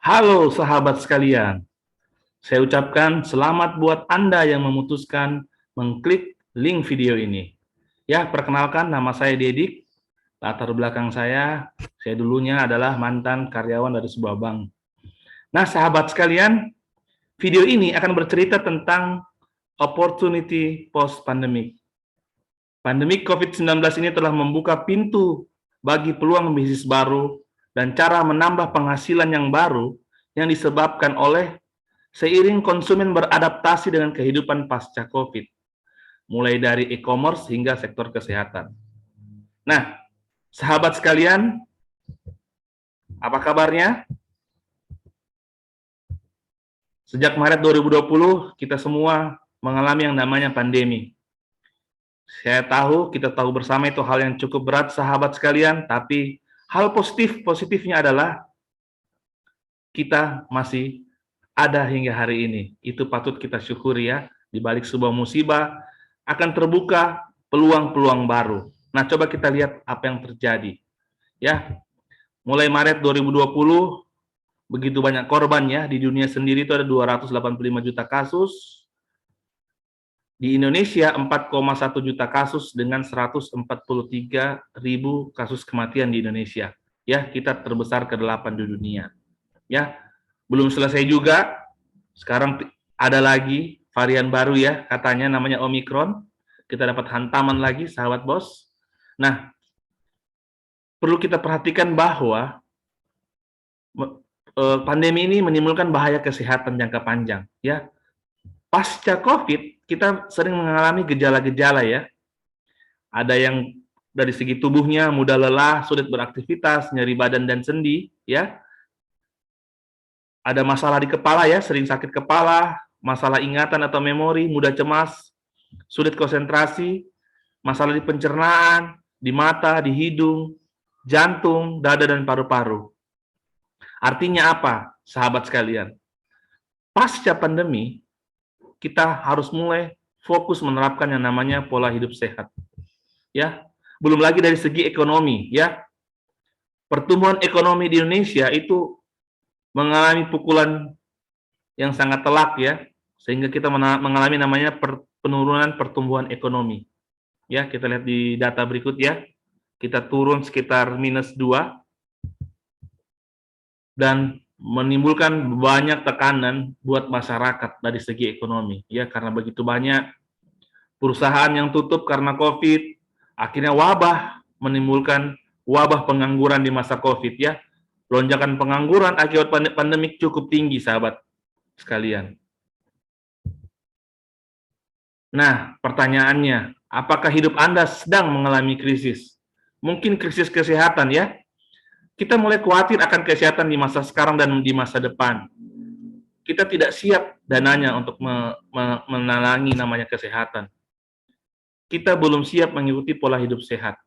Halo sahabat sekalian, saya ucapkan selamat buat Anda yang memutuskan mengklik link video ini. Ya, perkenalkan nama saya Dedik, latar belakang saya dulunya adalah mantan karyawan dari sebuah bank. Nah sahabat sekalian, video ini akan bercerita tentang opportunity post-pandemic. Pandemi COVID-19 ini telah membuka pintu bagi peluang bisnis baru dan cara menambah penghasilan yang baru yang disebabkan oleh seiring konsumen beradaptasi dengan kehidupan pasca COVID, mulai dari e-commerce hingga sektor kesehatan. Nah, sahabat sekalian, apa kabarnya? Sejak Maret 2020, kita semua mengalami yang namanya pandemi. Kita tahu bersama itu hal yang cukup berat, sahabat sekalian, tapi hal positifnya adalah kita masih ada hingga hari ini. Itu patut kita syukuri ya. Di balik sebuah musibah akan terbuka peluang-peluang baru. Nah, coba kita lihat apa yang terjadi. Ya, mulai Maret 2020 begitu banyak korban ya, di dunia sendiri itu ada 285 juta kasus. Di Indonesia 4,1 juta kasus dengan 143 ribu kasus kematian di Indonesia. Ya, kita terbesar ke-8 di dunia. Ya, belum selesai juga. Sekarang ada lagi varian baru ya, katanya namanya Omicron. Kita dapat hantaman lagi, sahabat bos. Nah, perlu kita perhatikan bahwa pandemi ini menimbulkan bahaya kesehatan jangka panjang. Ya, pasca COVID kita sering mengalami gejala-gejala ya. Ada yang dari segi tubuhnya mudah lelah, sulit beraktivitas, nyeri badan dan sendi, ya. Ada masalah di kepala ya, sering sakit kepala, masalah ingatan atau memori, mudah cemas, sulit konsentrasi, masalah di pencernaan, di mata, di hidung, jantung, dada dan paru-paru. Artinya apa, sahabat sekalian? Pasca pandemi, kita harus mulai fokus menerapkan yang namanya pola hidup sehat. Ya, belum lagi dari segi ekonomi, ya. Pertumbuhan ekonomi di Indonesia itu mengalami pukulan yang sangat telak ya, sehingga kita mengalami namanya penurunan pertumbuhan ekonomi. Ya, kita lihat di data berikut ya. Kita turun sekitar -2 dan menimbulkan banyak tekanan buat masyarakat dari segi ekonomi ya, karena begitu banyak perusahaan yang tutup karena COVID, akhirnya wabah menimbulkan wabah pengangguran di masa COVID ya. Lonjakan pengangguran akibat pandemik cukup tinggi, sahabat sekalian. Nah, pertanyaannya, apakah hidup Anda sedang mengalami krisis? Mungkin krisis kesehatan ya. Kita mulai khawatir akan kesehatan di masa sekarang dan di masa depan. Kita tidak siap dananya untuk menalangi namanya kesehatan. Kita belum siap mengikuti pola hidup sehat.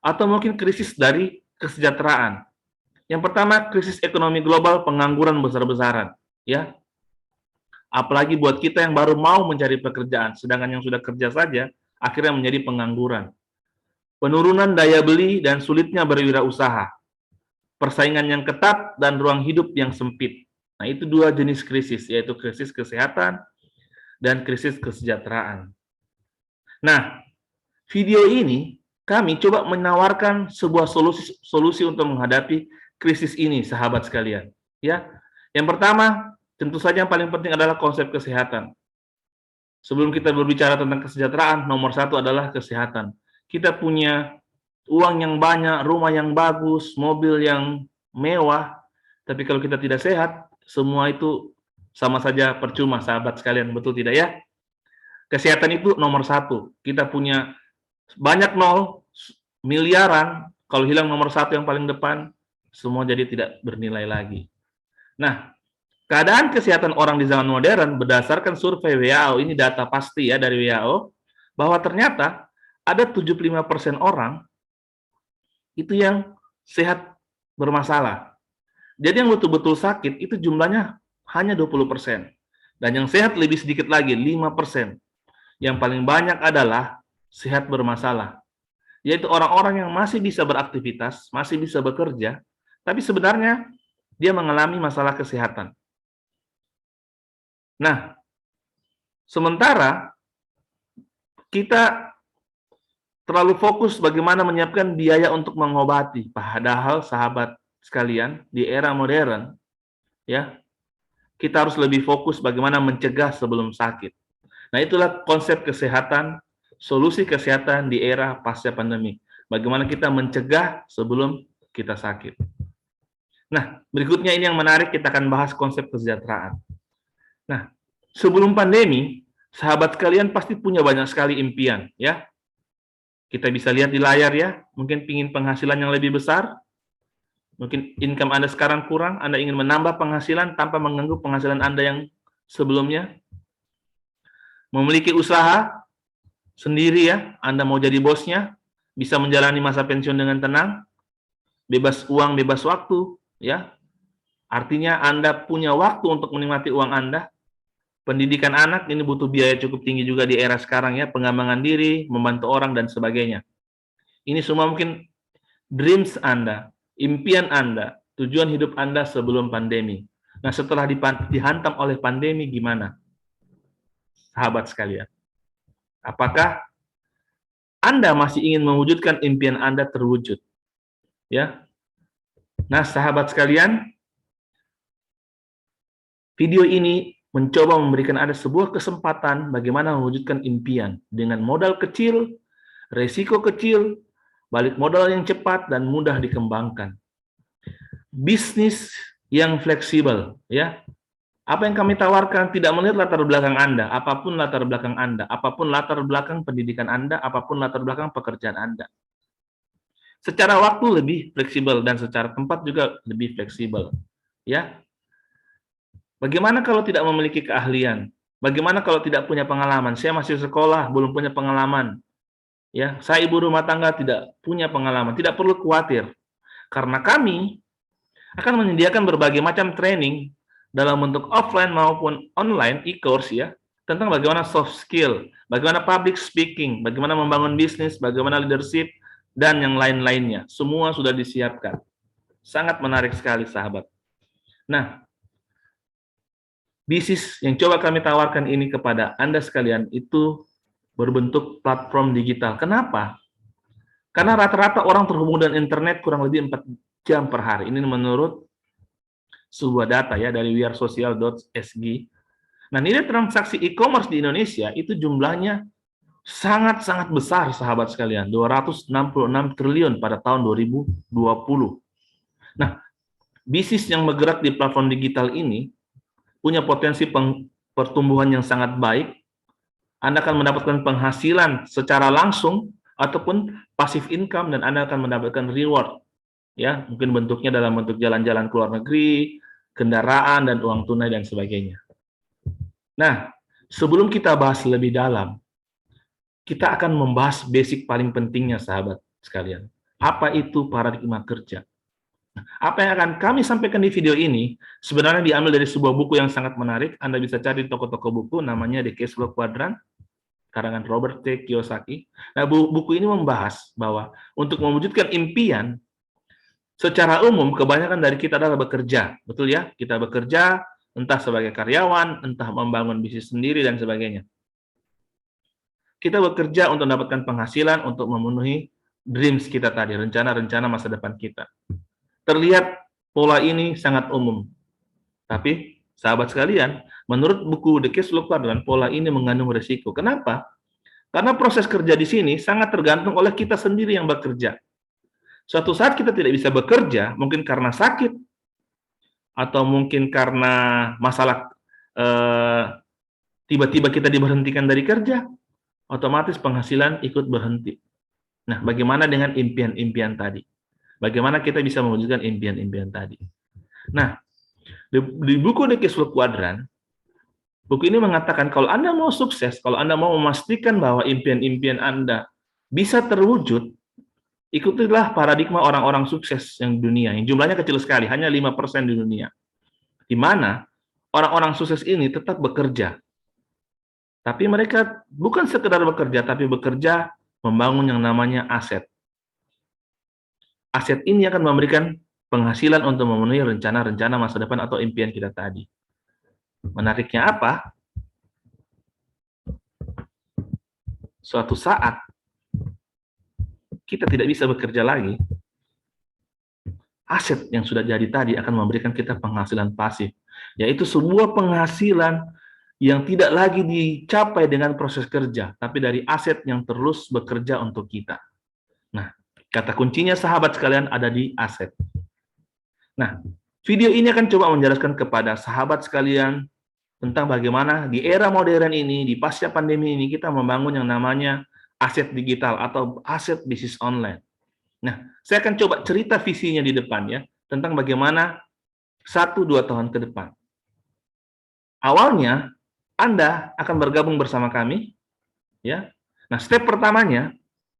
Atau mungkin krisis dari kesejahteraan. Yang pertama, krisis ekonomi global, pengangguran besar-besaran, ya. Apalagi buat kita yang baru mau mencari pekerjaan, sedangkan yang sudah kerja saja akhirnya menjadi pengangguran. Penurunan daya beli dan sulitnya berwirausaha. Persaingan yang ketat dan ruang hidup yang sempit. Nah, itu dua jenis krisis, yaitu krisis kesehatan dan krisis kesejahteraan. Nah, video ini kami coba menawarkan sebuah solusi untuk menghadapi krisis ini, sahabat sekalian. Ya, yang pertama, tentu saja yang paling penting adalah konsep kesehatan. Sebelum kita berbicara tentang kesejahteraan, nomor satu adalah kesehatan. Kita punya uang yang banyak, rumah yang bagus, mobil yang mewah, tapi kalau kita tidak sehat, semua itu sama saja percuma, sahabat sekalian, betul tidak ya? Kesehatan itu nomor satu. Kita punya banyak nol, miliaran, kalau hilang nomor satu yang paling depan, semua jadi tidak bernilai lagi. Nah, keadaan kesehatan orang di zaman modern berdasarkan survei WHO, ini data pasti ya dari WHO, bahwa ternyata ada 75% orang itu yang sehat bermasalah. Jadi yang betul-betul sakit itu jumlahnya hanya 20%. Dan yang sehat lebih sedikit lagi, 5%. Yang paling banyak adalah sehat bermasalah. Yaitu orang-orang yang masih bisa beraktivitas, masih bisa bekerja, tapi sebenarnya dia mengalami masalah kesehatan. Nah, sementara kita terlalu fokus bagaimana menyiapkan biaya untuk mengobati, padahal sahabat sekalian, di era modern, ya, kita harus lebih fokus bagaimana mencegah sebelum sakit. Nah, itulah konsep kesehatan, solusi kesehatan di era pasca pandemi. Bagaimana kita mencegah sebelum kita sakit. Nah, berikutnya ini yang menarik, kita akan bahas konsep kesejahteraan. Nah, sebelum pandemi, sahabat sekalian pasti punya banyak sekali impian, ya. Kita bisa lihat di layar ya, mungkin ingin penghasilan yang lebih besar, mungkin income Anda sekarang kurang, Anda ingin menambah penghasilan tanpa mengganggu penghasilan Anda yang sebelumnya. Memiliki usaha sendiri ya, Anda mau jadi bosnya, bisa menjalani masa pensiun dengan tenang, bebas uang, bebas waktu, ya. Artinya Anda punya waktu untuk menikmati uang Anda. Pendidikan anak ini butuh biaya cukup tinggi juga di era sekarang ya, pengembangan diri, membantu orang dan sebagainya. Ini semua mungkin dreams Anda, impian Anda, tujuan hidup Anda sebelum pandemi. Nah, setelah dihantam oleh pandemi gimana? Sahabat sekalian. Apakah Anda masih ingin mewujudkan impian Anda terwujud? Ya. Nah, sahabat sekalian, video ini mencoba memberikan Anda sebuah kesempatan bagaimana mewujudkan impian dengan modal kecil, resiko kecil, balik modal yang cepat dan mudah dikembangkan. Bisnis yang fleksibel, ya. Apa yang kami tawarkan tidak melihat latar belakang Anda, apapun latar belakang Anda, apapun latar belakang pendidikan Anda, apapun latar belakang pekerjaan Anda. Secara waktu lebih fleksibel dan secara tempat juga lebih fleksibel, ya. Bagaimana kalau tidak memiliki keahlian? Bagaimana kalau tidak punya pengalaman? Saya masih sekolah, belum punya pengalaman. Ya, saya ibu rumah tangga tidak punya pengalaman. Tidak perlu khawatir. Karena kami akan menyediakan berbagai macam training dalam bentuk offline maupun online e-course ya, tentang bagaimana soft skill, bagaimana public speaking, bagaimana membangun bisnis, bagaimana leadership, dan yang lain-lainnya. Semua sudah disiapkan. Sangat menarik sekali, sahabat. Nah, bisnis yang coba kami tawarkan ini kepada Anda sekalian itu berbentuk platform digital. Kenapa? Karena rata-rata orang terhubung dengan internet kurang lebih 4 jam per hari. Ini menurut sebuah data ya dari wearesocial.sg. Nah, nilai transaksi e-commerce di Indonesia itu jumlahnya sangat-sangat besar, sahabat sekalian. 266 triliun pada tahun 2020. Nah, bisnis yang bergerak di platform digital ini punya potensi pertumbuhan yang sangat baik. Anda akan mendapatkan penghasilan secara langsung ataupun passive income dan Anda akan mendapatkan reward. Ya, mungkin bentuknya dalam bentuk jalan-jalan ke luar negeri, kendaraan dan uang tunai dan sebagainya. Nah, sebelum kita bahas lebih dalam, kita akan membahas basic paling pentingnya, sahabat sekalian. Apa itu paradigma kerja? Apa yang akan kami sampaikan di video ini sebenarnya diambil dari sebuah buku yang sangat menarik. Anda bisa cari di toko-toko buku, namanya The Cash Flow Quadrant, karangan Robert T. Kiyosaki. Nah, buku ini membahas bahwa untuk mewujudkan impian, secara umum kebanyakan dari kita adalah bekerja. Betul ya? Kita bekerja, entah sebagai karyawan, entah membangun bisnis sendiri, dan sebagainya. Kita bekerja untuk mendapatkan penghasilan, untuk memenuhi dreams kita tadi, rencana-rencana masa depan kita. Terlihat pola ini sangat umum. Tapi, sahabat sekalian, menurut buku The Cash Flow Quadrant, pola ini mengandung risiko. Kenapa? Karena proses kerja di sini sangat tergantung oleh kita sendiri yang bekerja. Suatu saat kita tidak bisa bekerja, mungkin karena sakit, atau mungkin karena masalah tiba-tiba kita diberhentikan dari kerja, otomatis penghasilan ikut berhenti. Nah, bagaimana dengan impian-impian tadi? Bagaimana kita bisa mewujudkan impian-impian tadi? Nah, di buku The Cash Flow Quadrant, buku ini mengatakan kalau Anda mau sukses, kalau Anda mau memastikan bahwa impian-impian Anda bisa terwujud, ikutilah paradigma orang-orang sukses yang di dunia, yang jumlahnya kecil sekali, hanya 5% di dunia. Di mana orang-orang sukses ini tetap bekerja. Tapi mereka bukan sekedar bekerja, tapi bekerja membangun yang namanya aset. Aset ini akan memberikan penghasilan untuk memenuhi rencana-rencana masa depan atau impian kita tadi. Menariknya apa? Suatu saat kita tidak bisa bekerja lagi, aset yang sudah jadi tadi akan memberikan kita penghasilan pasif, yaitu sebuah penghasilan yang tidak lagi dicapai dengan proses kerja, tapi dari aset yang terus bekerja untuk kita. Nah, kata kuncinya sahabat sekalian ada di aset. Nah, video ini akan coba menjelaskan kepada sahabat sekalian tentang bagaimana di era modern ini, di pasca pandemi ini, kita membangun yang namanya aset digital atau aset bisnis online. Nah, saya akan coba cerita visinya di depan ya, tentang bagaimana 1-2 tahun ke depan. Awalnya, Anda akan bergabung bersama kami, ya. Nah, step pertamanya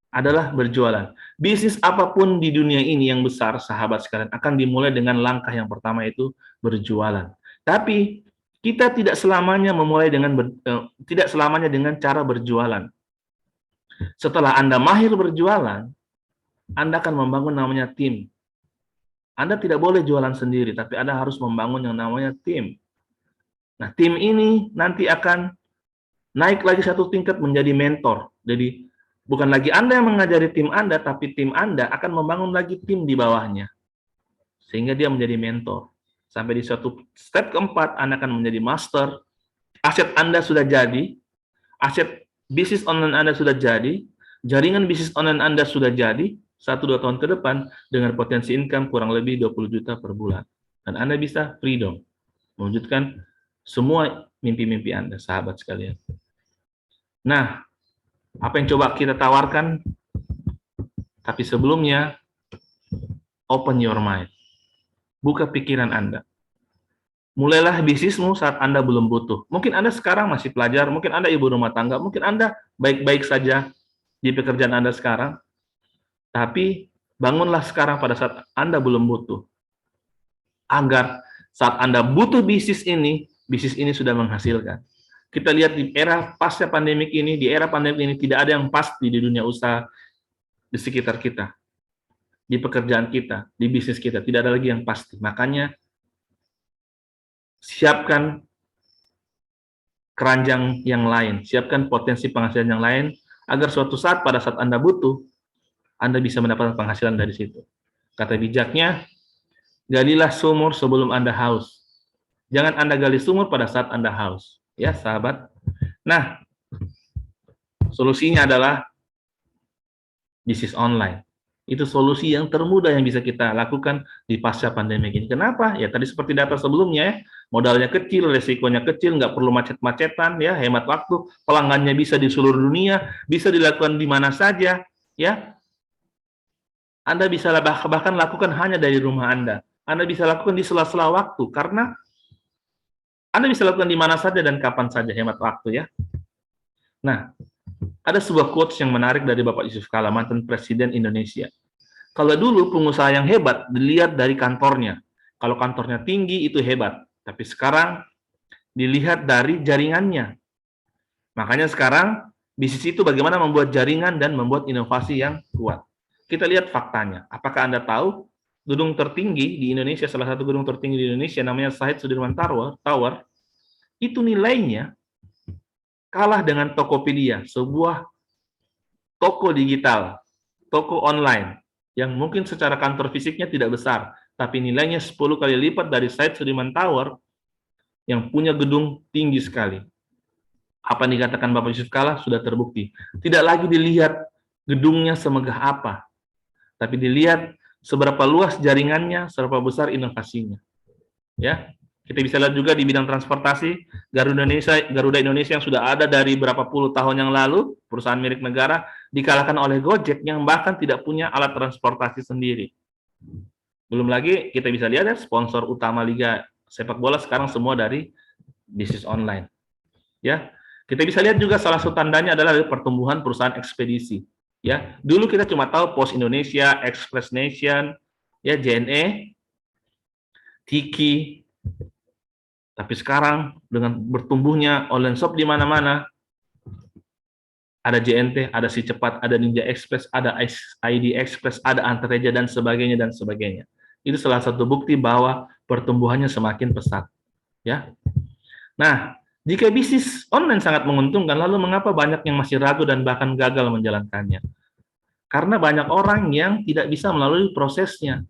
adalah berjualan. Bisnis apapun di dunia ini yang besar, sahabat sekalian, akan dimulai dengan langkah yang pertama, itu berjualan. Tapi kita tidak selamanya tidak selamanya dengan cara berjualan. Setelah Anda mahir berjualan, Anda akan membangun namanya tim. Anda tidak boleh jualan sendiri, tapi Anda harus membangun yang namanya tim. Nah, tim ini nanti akan naik lagi satu tingkat menjadi mentor. Jadi bukan lagi Anda yang mengajari tim Anda, tapi tim Anda akan membangun lagi tim di bawahnya. Sehingga dia menjadi mentor. Sampai di suatu step keempat, Anda akan menjadi master. Aset Anda sudah jadi, aset bisnis online Anda sudah jadi, jaringan bisnis online Anda sudah jadi, 1-2 tahun ke depan, dengan potensi income kurang lebih 20 juta per bulan. Dan Anda bisa freedom, mewujudkan semua mimpi-mimpi Anda, sahabat sekalian. Nah, apa yang coba kita tawarkan? Tapi sebelumnya, open your mind. Buka pikiran Anda. Mulailah bisnismu saat Anda belum butuh. Mungkin Anda sekarang masih pelajar, mungkin Anda ibu rumah tangga, mungkin Anda baik-baik saja di pekerjaan Anda sekarang. Tapi bangunlah sekarang pada saat Anda belum butuh. Agar saat Anda butuh bisnis ini sudah menghasilkan. Kita lihat di era pasca pandemik ini, di era pandemik ini tidak ada yang pasti di dunia usaha di sekitar kita. Di pekerjaan kita, di bisnis kita, tidak ada lagi yang pasti. Makanya siapkan keranjang yang lain, siapkan potensi penghasilan yang lain, agar suatu saat pada saat Anda butuh, Anda bisa mendapatkan penghasilan dari situ. Kata bijaknya, galilah sumur sebelum Anda haus. Jangan Anda gali sumur pada saat Anda haus. Ya, sahabat. Nah, solusinya adalah bisnis online. Itu solusi yang termudah yang bisa kita lakukan di pasca pandemi ini. Kenapa? Ya tadi seperti data sebelumnya ya, modalnya kecil, resikonya kecil, nggak perlu macet-macetan, ya hemat waktu, pelanggannya bisa di seluruh dunia, bisa dilakukan di mana saja, ya. Anda bisa bahkan lakukan hanya dari rumah Anda. Anda bisa lakukan di sela-sela waktu, karena Anda bisa lakukan di mana saja dan kapan saja, hemat waktu ya. Nah, ada sebuah quotes yang menarik dari Bapak Yusuf Kala, mantan Presiden Indonesia. Kalau dulu pengusaha yang hebat dilihat dari kantornya. Kalau kantornya tinggi itu hebat. Tapi sekarang dilihat dari jaringannya. Makanya sekarang bisnis itu bagaimana membuat jaringan dan membuat inovasi yang kuat. Kita lihat faktanya. Apakah Anda tahu gedung tertinggi di Indonesia, salah satu gedung tertinggi di Indonesia namanya Said Sudirman Tower, itu nilainya kalah dengan Tokopedia, sebuah toko digital, toko online, yang mungkin secara kantor fisiknya tidak besar, tapi nilainya 10 kali lipat dari Said Sudirman Tower yang punya gedung tinggi sekali. Apa yang dikatakan Bapak Yusuf Kala sudah terbukti. Tidak lagi dilihat gedungnya semegah apa, tapi dilihat seberapa luas jaringannya, seberapa besar inovasinya. Ya, kita bisa lihat juga di bidang transportasi, Garuda Indonesia yang sudah ada dari berapa puluh tahun yang lalu, perusahaan milik negara, dikalahkan oleh Gojek yang bahkan tidak punya alat transportasi sendiri. Belum lagi kita bisa lihat ya, sponsor utama Liga Sepak Bola sekarang semua dari bisnis online. Ya, kita bisa lihat juga salah satu tandanya adalah pertumbuhan perusahaan ekspedisi. Ya, dulu kita cuma tahu Pos Indonesia, Express Nation, ya JNE, Tiki. Tapi sekarang dengan bertumbuhnya online shop di mana-mana, ada JNT, ada Si Cepat, ada Ninja Express, ada ID Express, ada Antareja dan sebagainya dan sebagainya. Itu salah satu bukti bahwa pertumbuhannya semakin pesat. Ya. Nah, jika bisnis online sangat menguntungkan, lalu mengapa banyak yang masih ragu dan bahkan gagal menjalankannya? Karena banyak orang yang tidak bisa melalui prosesnya.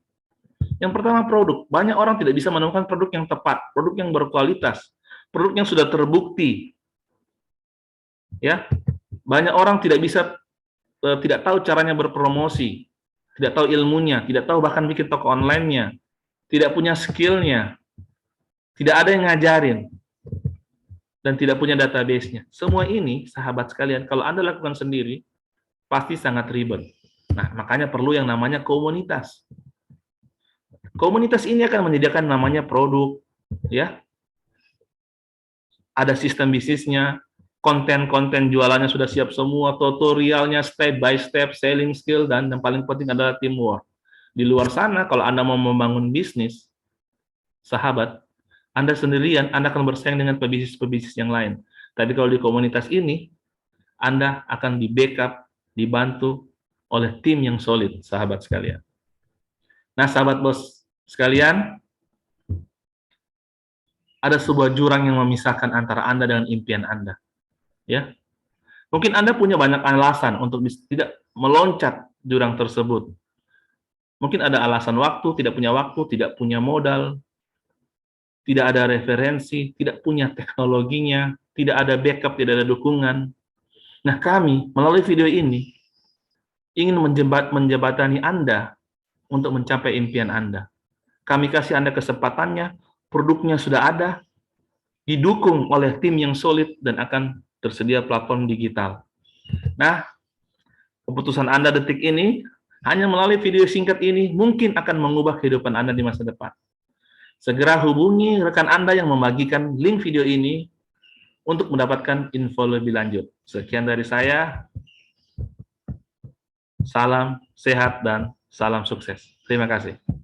Yang pertama, produk. Banyak orang tidak bisa menemukan produk yang tepat, produk yang berkualitas, produk yang sudah terbukti. Ya, banyak orang tidak tahu caranya berpromosi, tidak tahu ilmunya, tidak tahu bahkan bikin toko online-nya, tidak punya skill-nya, tidak ada yang ngajarin, dan tidak punya database-nya. Semua ini, sahabat sekalian, kalau Anda lakukan sendiri, pasti sangat ribet. Nah, makanya perlu yang namanya komunitas. Komunitas ini akan menyediakan namanya produk, ya, ada sistem bisnisnya, konten-konten jualannya sudah siap semua, tutorialnya step by step, selling skill, dan yang paling penting adalah teamwork. Di luar sana, kalau Anda mau membangun bisnis, sahabat, Anda sendirian, Anda akan bersaing dengan pebisnis-pebisnis yang lain. Tapi kalau di komunitas ini, Anda akan di-backup, dibantu oleh tim yang solid, sahabat sekalian. Nah, sahabat bos sekalian, ada sebuah jurang yang memisahkan antara Anda dengan impian Anda. Ya, mungkin Anda punya banyak alasan untuk tidak meloncat jurang tersebut. Mungkin ada alasan waktu, tidak punya modal, tidak ada referensi, tidak punya teknologinya, tidak ada backup, tidak ada dukungan. Nah, kami melalui video ini ingin menjembatani Anda untuk mencapai impian Anda. Kami kasih Anda kesempatannya, produknya sudah ada, didukung oleh tim yang solid dan akan tersedia platform digital. Nah, keputusan Anda detik ini hanya melalui video singkat ini mungkin akan mengubah kehidupan Anda di masa depan. Segera hubungi rekan Anda yang membagikan link video ini untuk mendapatkan info lebih lanjut. Sekian dari saya. Salam sehat dan salam sukses. Terima kasih.